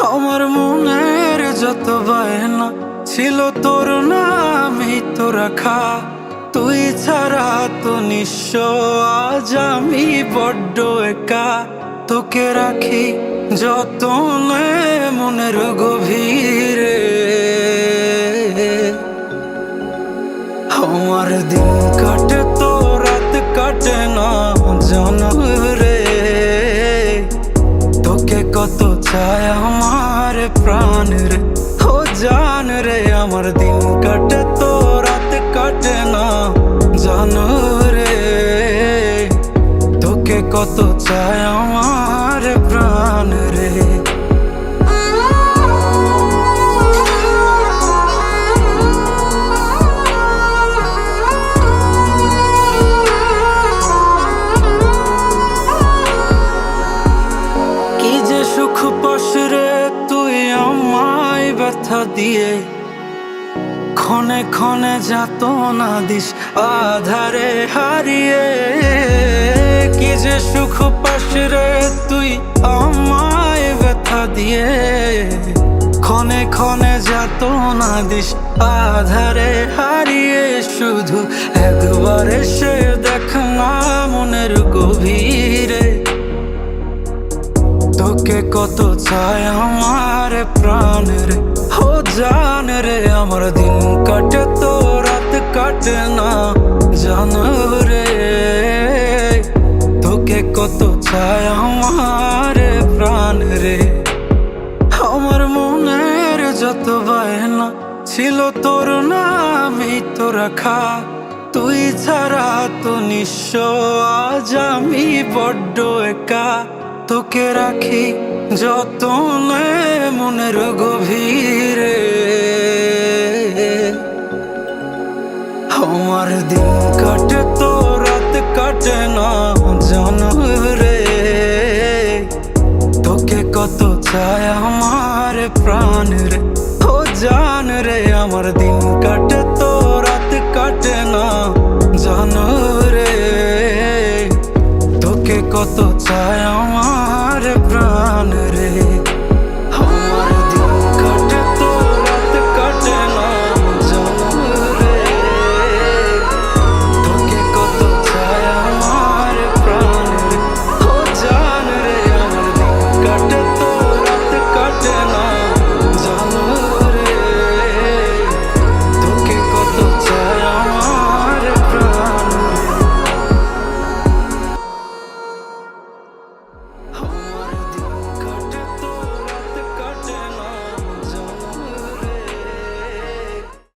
আমার মনের যত বায়না ছিল তোর নামই তো রাখা। তুই ছাড়া তো নিঃস্ব আজ আমি বড্ড একা। তোকে রাখি যতনে মনের গভীরে। আমার দিন কাটে তো রাত কাটে না জানো রে। তোকে কত চায় আমার প্রাণ রে, ও জান রে। আমার দিন কাটে তো রাত কাটে না জানো রে। তোকে কত চায় আমার প্রাণ রে। কি যে সুখ পাস রে তুই আমায় ব্যথা দিয়ে। ক্ষণে ক্ষণে যাত না দিস আধারে হারিয়ে। কি যে সুখ পাস রে তুই আমায় ব্যথা দিয়ে। ক্ষণে ক্ষণে যাত না দিস আধারে হারিয়ে। শুধু একবার এসে দেখ না মনের গভীরে। তোকে কত চায় আমার প্রাণ রে, ও জান রে। আমার দিন কাটে তো রাত কাটে না জানো রে। তোকে কত চায় আমার প্রাণ রে। আমার মনের যত বায়না ছিল তোর নামই তো রাখা। তুই ছাড়া তো নিঃস্ব আজ আমি বড্ড একা। তোকে রাখি যতনে মনের গভীরে। আমার দিন কাটে তো রাত কাটে না জানো রে। তোকে কত চায় আমার প্রাণ রে, ও জান রে। আমার দিন কাটে তো রাত কাটে না জানো রে। তোকে কত চায় আমার প্রাণ রে।